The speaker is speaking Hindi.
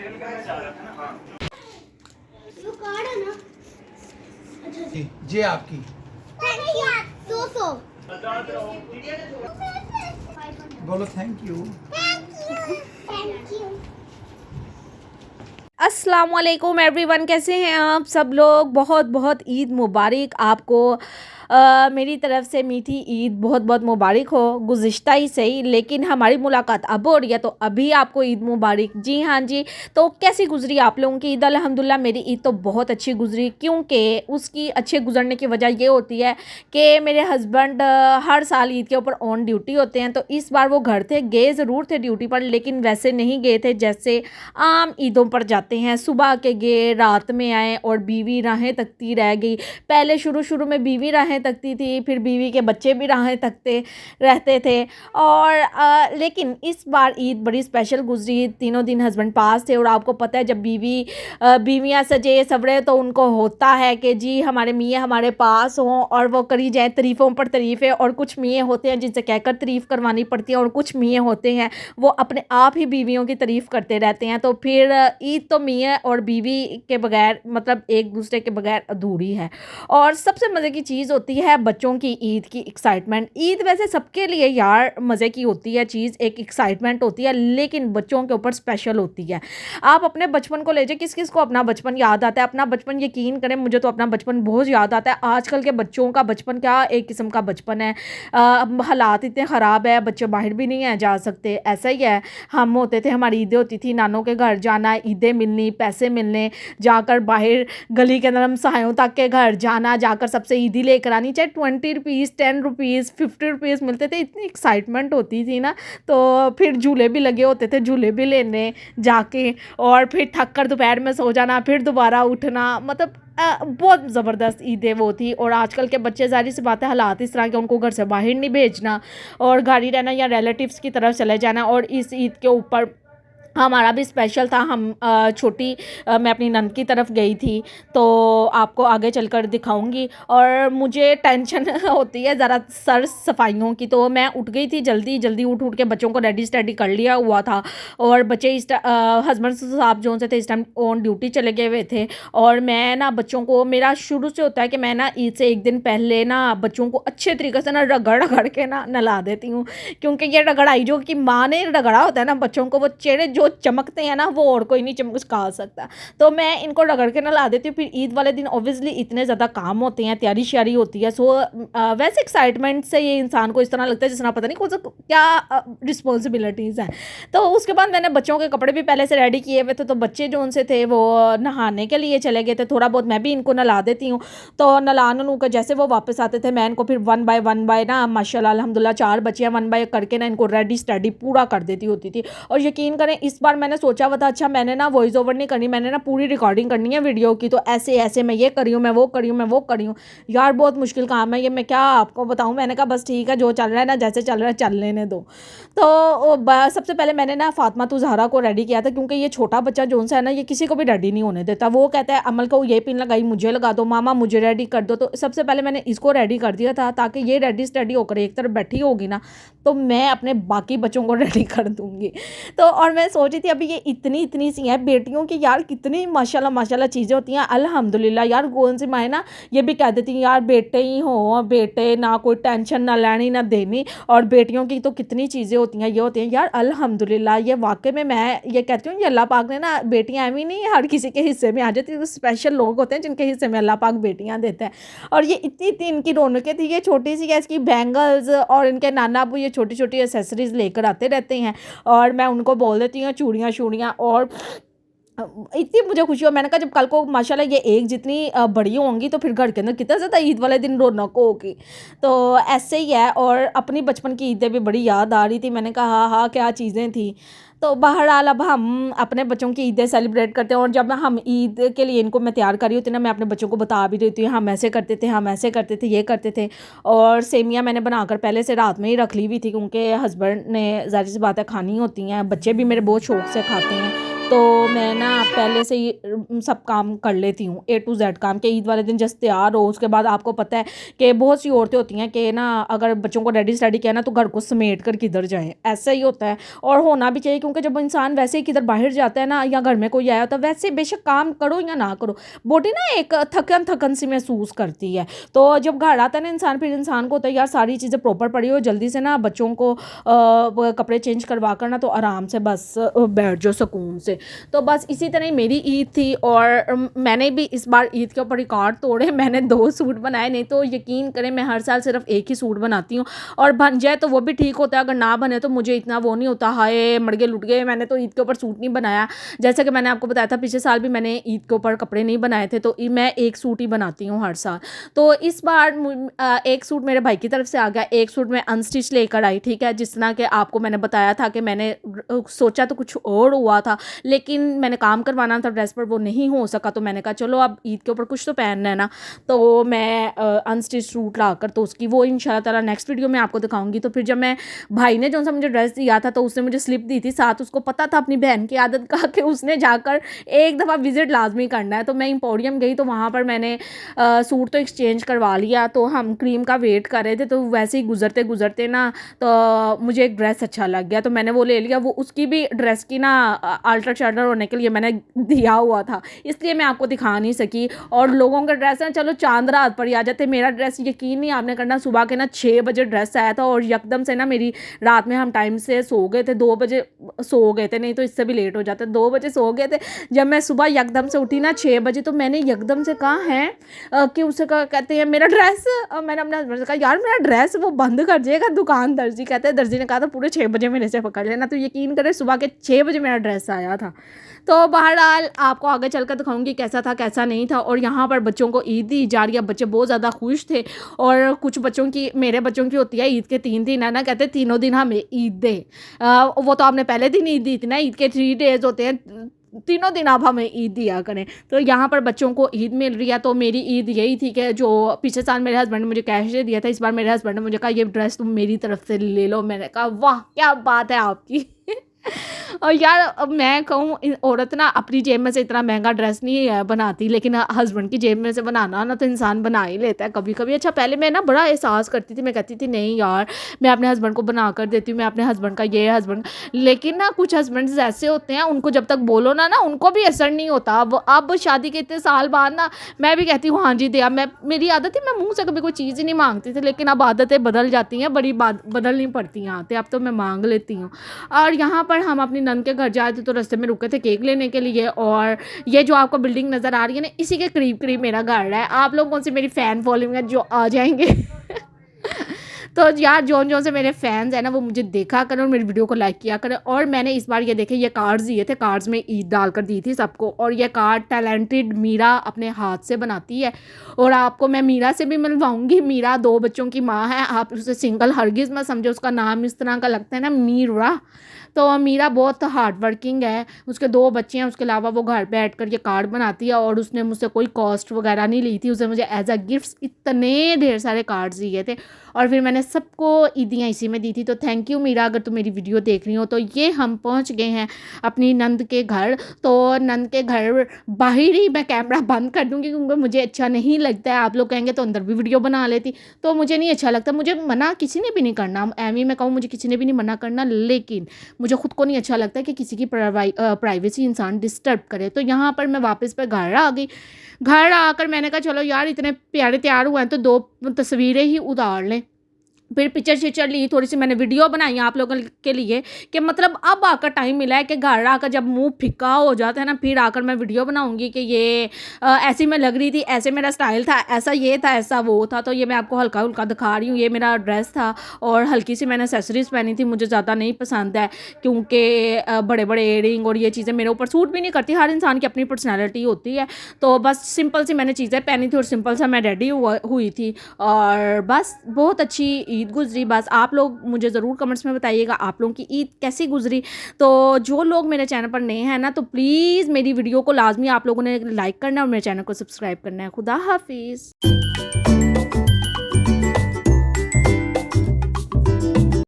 वो कार्ड है ना। जी आपकी 200 बोलो थैंक यू। Thank you. अस्सलामुअलैकुम एवरीवन, कैसे हैं आप सब लोग। बहुत बहुत ईद मुबारक आपको। मेरी तरफ से मीठी ईद बहुत बहुत मुबारक हो। गुज़िश्ता ही सही, लेकिन हमारी मुलाकात अब हो रही है तो अभी आपको ईद मुबारक। जी हाँ जी। तो कैसी गुजरी आप लोगों की ईद? अल्हम्दुलिल्लाह मेरी ईद तो बहुत अच्छी गुजरी, क्योंकि उसकी अच्छे गुजरने की वजह ये होती है कि मेरे हस्बैंड हर साल ईद के ऊपर ऑन ड्यूटी होते हैं। तो इस बार वो घर थे, गए ज़रूर थे ड्यूटी पर, लेकिन वैसे नहीं गए थे जैसे आम ईदों पर जाते हैं। सुबह के गए, रात में आए और बीवी राहें तकती रह गई। पहले शुरू में बीवी राहें तकती थी, फिर बीवी के बच्चे भी राहें तकते रहते थे। और लेकिन इस बार ईद बड़ी स्पेशल गुजरी। तीनों दिन हस्बैंड पास थे और आपको पता है जब बीवियाँ सजे सवरे तो उनको होता है कि जी हमारे मियाँ हमारे पास हों और वो करी जाए तारीफ़ों पर तारीफ़ें। और कुछ मियाँ होते हैं जिनसे कहकर तारीफ़ करवानी पड़ती है और कुछ मियाँ होते हैं वो अपने आप ही बीवियों की तारीफ़ करते रहते हैं। तो फिर ईद तो मियाँ और बीवी के बगैर, मतलब एक दूसरे के बगैर अधूरी है। और सबसे मज़े की चीज़ होती है बच्चों की ईद की एक्साइटमेंट। ईद वैसे सबके लिए यार मज़े की होती है चीज़, एक एक्साइटमेंट होती है, लेकिन बच्चों के ऊपर स्पेशल होती है। आप अपने बचपन को ले जाए, किस किस को अपना बचपन याद आता है? अपना बचपन यकीन करें मुझे तो अपना बचपन बहुत याद आता है। आजकल के बच्चों का बचपन क्या एक किस्म का बचपन है। हालात इतने ख़राब है, बच्चे बाहर भी नहीं है जा सकते, ऐसा ही है। हम होते थे, हमारी ईदें होती थी, नानों के घर जाना, ईदें मिलनी, पैसे मिलने, जाकर बाहर गली के अंदर हमसायों तक के घर जाना, जाकर सबसे ईदी लेकर आनी, चाहे 20 रुपीज़ 10 रुपीज़ 50 रुपीज़ मिलते थे। इतनी एक्साइटमेंट होती थी ना। तो फिर झूले भी लगे होते थे, झूले भी लेने जाके, और फिर थक कर दोपहर में सो जाना, फिर दोबारा उठना। मतलब बहुत ज़बरदस्त ईदें वो थी। और आजकल के बच्चे ज़ाहिर सी बात है हालात इस तरह के, उनको घर से बाहर नहीं भेजना और घर ही रहना या रिलेटिव्स की तरफ चले जाना। और इस ईद के ऊपर हमारा भी स्पेशल था। हम मैं अपनी नंद की तरफ गई थी, तो आपको आगे चलकर दिखाऊंगी। और मुझे टेंशन होती है ज़रा सर सफाइयों की, तो मैं उठ गई थी जल्दी जल्दी, उठ के बच्चों को रेडी स्टडी कर लिया हुआ था। और बच्चे हस्बैंड साहब जो से थे इस टाइम ऑन ड्यूटी चले गए हुए थे। और मैं ना बच्चों को, मेरा शुरू से होता है कि मैं ना ईद से एक दिन पहले ना बच्चों को अच्छे तरीके से ना रगड़ के ना नहला देती हूँ, क्योंकि ये रगड़ाई जो कि माँ ने रगड़ा होता है ना बच्चों को, वो चेहरे जो चमकते हैं ना वो और कोई नहीं चमका सकता। तो मैं इनको रगड़ के नहला देती हूँ। फिर ईद वाले दिन ऑब्वियसली इतने ज़्यादा काम होते हैं, तैयारी श्यारी होती है। सो वैसे एक्साइटमेंट से ये इंसान को इस तरह लगता है जिस तरह पता नहीं कौन सा क्या रिस्पॉन्सिबिलिटीज़ हैं। तो उसके बाद मैंने बच्चों के कपड़े भी पहले से रेडी किए हुए थे, तो बच्चे जो उनसे थे वो नहाने के लिए चले गए थे। थोड़ा बहुत मैं भी इनको नहला देती हूँ। तो नहला नू कर जैसे वो वापस आते थे, मैं इनको फिर वन बाय ना माशाल्लाह अल्हम्दुलिल्लाह 4 बच्चियाँ वन बाय करके ना इनको रेडी स्टडी पूरा कर देती होती थी। और यकीन करें इस बार मैंने सोचा हुआ था अच्छा मैंने ना वॉइस ओवर नहीं करनी, मैंने ना पूरी रिकॉर्डिंग करनी है वीडियो की। तो ऐसे ऐसे मैं ये करी हूँ, मैं वो करी हूँ, मैं वो करी हूँ। यार बहुत मुश्किल काम है ये, मैं क्या आपको बताऊँ। मैंने कहा बस ठीक है, जो चल रहा है ना, जैसे चल रहा है चल लेने दो। तो सबसे पहले मैंने ना फातिमा ज़हरा को रेडी किया था, क्योंकि ये छोटा बच्चा जो सा है ना ये किसी को भी रेडी नहीं होने देता। वो कहता है अमल को ये पिन लगाई मुझे लगा दो, मामा मुझे रेडी कर दो। तो सबसे पहले मैंने इसको रेडी कर दिया था ताकि ये रेडी स्टडी होकर एक तरफ बैठी होगी ना, तो मैं अपने बाकी बच्चों को रेडी कर दूँगी। तो और मैं सोची थी अभी ये इतनी सी हैं बेटियों की, यार कितनी माशाल्लाह चीज़ें होती हैं अल्हम्दुलिल्लाह। यार कौन सी माँ ना ये भी कह देती हैं यार बेटे ही हो, बेटे ना कोई टेंशन ना लेनी ना देनी, और बेटियों की तो कितनी चीज़ें होती हैं, ये होती हैं यार अल्हम्दुलिल्लाह। ये वाकई में मैं ये कहती हूँ ये अल्लाह पाक ने ना बेटियाँ ऐवी नहीं हर किसी के हिस्से में आ जाती है। स्पेशल लोग होते हैं जिनके हिस्से में अल्लाह पाक बेटियाँ देते हैं। और ये इतनी इनकी रौनकें थी, ये छोटी सी इसकी बैंगल्स और इनके नाना अबू ये छोटी छोटी एसेसरीज़ लेकर आते रहते हैं। और मैं उनको बोल देती हूँ चूड़ियाँ। और इतनी मुझे खुशी हो, मैंने कहा जब कल को माशाल्लाह ये एक जितनी बड़ी होंगी तो फिर घर के अंदर कितना ज़्यादा ईद वाले दिन रौनक होगी। तो ऐसे ही है। और अपनी बचपन की ईदें भी बड़ी याद आ रही थी, मैंने कहा हाँ क्या चीज़ें थी। तो बहरहाल अब हम अपने बच्चों की ईदें सेलिब्रेट करते हैं। और जब हम ईद के लिए इनको मैं तैयार कर रही होती ना, मैं अपने बच्चों को बता भी देती हूँ हम ऐसे करते थे, हम ऐसे करते थे, ये करते थे। और सेमियाँ मैंने बनाकर पहले से रात में ही रख ली हुई थी, क्योंकि हस्बैंड ने ज़ाहिर सी बात है खानी होती हैं, बच्चे भी मेरे बहुत शौक से खाते हैं। तो मैं ना पहले से ही सब काम कर लेती हूँ A to Z काम, के ईद वाले दिन जस्ट तैयार हो। उसके बाद आपको पता है कि बहुत सी औरतें होती हैं कि ना अगर बच्चों को रेडी स्टडी किया ना तो घर को समेट कर किधर जाएँ, ऐसा ही होता है। और होना भी चाहिए, क्योंकि जब इंसान वैसे ही किधर बाहर जाता है ना, या घर में कोई आया होता है, वैसे बेशक काम करो या ना करो, बॉडी ना एक थकन थकन सी महसूस करती है। तो जब घर आता है ना इंसान, फिर इंसान को होता है यार सारी चीज़ें प्रॉपर पड़ी हो, जल्दी से ना बच्चों को कपड़े चेंज करवा कर ना तो आराम से बस बैठ जाओ सुकून से। तो बस इसी तरह ही मेरी ईद थी, और मैंने भी इस बार ईद के ऊपर रिकॉर्ड तोड़े। मैंने 2 सूट बनाए, नहीं तो यकीन करें मैं हर साल सिर्फ एक ही सूट बनाती हूँ, और बन जाए तो वो भी ठीक होता है, अगर ना बने तो मुझे इतना वो नहीं होता हाय मर गए लुट गए। मैंने तो ईद के ऊपर सूट नहीं बनाया, जैसे कि मैंने आपको बताया था पिछले साल भी मैंने ईद के ऊपर कपड़े नहीं बनाए थे, तो मैं एक सूट ही बनाती हूँ हर साल। तो इस बार एक सूट मेरे भाई की तरफ से आ गया, एक सूट मैं अनस्टिच लेकर आई, ठीक है। जिस तरह के आपको मैंने बताया था कि मैंने सोचा तो कुछ और हुआ था, लेकिन मैंने काम करवाना था ड्रेस पर, वो नहीं हो सका, तो मैंने कहा चलो अब ईद के ऊपर कुछ तो पहनना है ना, तो मैं अनस्टिच सूट लाकर तो उसकी वो इंशाल्लाह ताला नेक्स्ट वीडियो में आपको दिखाऊंगी। तो फिर जब मैं भाई ने जो सा मुझे ड्रेस दिया था तो उसने मुझे स्लिप दी थी साथ, उसको पता था अपनी बहन की आदत का कि उसने जाकर एक दफ़ा विजिट लाजमी करना है। तो मैं एम्पोरियम गई, तो वहाँ पर मैंने सूट तो एक्सचेंज करवा लिया, तो हम क्रीम का वेट कर रहे थे, तो वैसे ही गुजरते गुजरते ना तो मुझे एक ड्रेस अच्छा लग गया, तो मैंने वो ले लिया। वो उसकी भी ड्रेस की ना अल्टर शल्टर होने के लिए मैंने दिया हुआ था, इसलिए मैं आपको दिखा नहीं सकी। और लोगों का ड्रेस है चलो चांद रात पर ही आ जाते, मेरा ड्रेस यकीन नहीं आपने करना, सुबह के ना 6 बजे ड्रेस आया था, और यकदम से ना मेरी रात में हम टाइम से सो गए थे, 2 बजे सो गए थे, नहीं तो इससे भी लेट हो जाते, 2 बजे सो गए थे। जब मैं सुबह यकदम से उठी ना 6 बजे, तो मैंने यकदम से कहा है कि उसे कहते हैं मेरा ड्रेस, मैंने अपने हस्बैंड से कहा यार मेरा ड्रेस, वो बंद कर जाएगा दुकान। दर्जी कहते हैं, दर्जी ने कहा था पूरे 6 बजे मेरे से पकड़ लेना, तो यकीन करें सुबह के 6 बजे मेरा ड्रेस आया था। तो बहरहाल आपको आगे चलकर दिखाऊंगी कैसा था कैसा नहीं था। और यहाँ पर बच्चों को ईद दी जा रही है, बच्चे बहुत ज़्यादा खुश थे, और कुछ बच्चों की, मेरे बच्चों की होती है ईद के 3 दिन है ना, कहते हैं तीनों दिन हमें ईद दे। वो तो आपने पहले दिन ईद दी थी ना, ईद के 3 डेज होते हैं, तीनों दिन आप हमें ईद दिया करें। तो यहाँ पर बच्चों को ईद मिल रही है। तो मेरी ईद यही थी कि जो पिछले साल मेरे हस्बैंड ने मुझे कैश दे दिया था, इस बार मेरे हस्बैंड ने मुझे कहा ये ड्रेस तुम मेरी तरफ से ले लो। मैंने कहा वाह क्या बात है आपकी। और यार अब मैं कहूँ औरत ना अपनी जेब में से इतना महंगा ड्रेस नहीं बनाती, लेकिन हस्बैंड की जेब में से बनाना ना तो इंसान बना ही लेता है कभी कभी। अच्छा पहले मैं ना बड़ा एहसास करती थी, मैं कहती थी नहीं यार मैं अपने हस्बैंड को बना कर देती हूँ, मैं अपने हस्बैंड का ये हस्बैंड, लेकिन ना कुछ हस्बैंड्स ऐसे होते हैं उनको जब तक बोलो ना उनको भी असर नहीं होता। अब शादी के इतने साल बाद ना मैं भी कहती हूँ हाँ जी दिया। मैं मेरी आदत है मैं मुँह से कभी कोई चीज़ ही नहीं मांगती थी, लेकिन अब आदतें बदल जाती हैं, बड़ी बात बदलनी पड़ती हैं आते, अब तो मैं मांग लेती हूँ। और यहाँ पर हम अपनी नंद के घर जाए थे, तो रास्ते में रुके थे केक लेने के लिए, और ये जो आपको बिल्डिंग नज़र आ रही है ना इसी के करीब करीब मेरा घर है। आप लोग कौन सी मेरी फ़ैन फॉलोइंग है जो आ जाएंगे। तो यार जो से मेरे फैंस हैं ना वो मुझे देखा करें और मेरी वीडियो को लाइक किया करें। और मैंने इस बार ये देखे ये कार्ड्स दिए थे, कार्ड्स में ईद डालकर दी थी सबको, और ये कार्ड टैलेंटेड मीरा अपने हाथ से बनाती है, और आपको मैं मीरा से भी मिलवाऊंगी। मीरा 2 बच्चों की माँ है, आप उसे सिंगल हरगिज़ मत समझो, उसका नाम इस तरह का लगता है ना मीरा। तो मीरा बहुत हार्ड वर्किंग है, उसके 2 बच्चे हैं, उसके अलावा वो घर बैठ कर ये कार्ड बनाती है, और उसने मुझसे कोई कॉस्ट वगैरह नहीं ली थी, उसने मुझे एज अ गिफ्ट इतने ढेर सारे कार्ड्स दिए थे, और फिर मैंने सबको ईदियाँ इसी में दी थी। तो थैंक यू मीरा, अगर तुम मेरी वीडियो देख रही हो। तो ये हम पहुंच गए हैं अपनी नंद के घर। तो नंद के घर बाहर ही मैं कैमरा बंद कर दूँगी क्योंकि मुझे अच्छा नहीं लगता है, आप लोग कहेंगे तो अंदर भी वीडियो बना लेती, तो मुझे नहीं अच्छा लगता, मुझे मना किसी ने भी नहीं करना, एमी मैं कहूँ मुझे किसी ने भी नहीं मना करना, लेकिन मुझे खुद को नहीं अच्छा लगता कि किसी की प्राइवेसी इंसान डिस्टर्ब करे। तो यहाँ पर मैं वापस पर घर आ गई। घर आकर मैंने कहा चलो यार इतने प्यारे तैयार हुए हैं तो 2 तस्वीरें ही उतार लें। फिर पिक्चर शिक्चर ली, थोड़ी सी मैंने वीडियो बनाई आप लोगों के लिए कि मतलब अब आकर टाइम मिला है कि घर आकर जब मुंह फिक्का हो जाता है ना फिर आकर मैं वीडियो बनाऊंगी कि ये ऐसी मैं लग रही थी, ऐसे मेरा स्टाइल था, ऐसा ये था, ऐसा वो था। तो ये मैं आपको हल्का हल्का दिखा रही हूँ, ये मेरा ड्रेस था और हल्की सी मैंने एक्सेसरीज पहनी थी, मुझे ज़्यादा नहीं पसंद है क्योंकि बड़े बड़े इयरिंग और ये चीज़ें मेरे ऊपर सूट भी नहीं करती, हर इंसान की अपनी पर्सनैलिटी होती है। तो बस सिंपल सी मैंने चीज़ें पहनी थी और सिंपल सा मैं रेडी हुई थी, और बस बहुत अच्छी ईद गुजरी। बस आप लोग मुझे ज़रूर कमेंट्स में बताइएगा आप लोगों की ईद कैसी गुजरी। तो जो लोग मेरे चैनल पर नए हैं ना तो प्लीज़ मेरी वीडियो को लाजमी आप लोगों ने लाइक करना है और मेरे चैनल को सब्सक्राइब करना है। खुदा हाफिज़।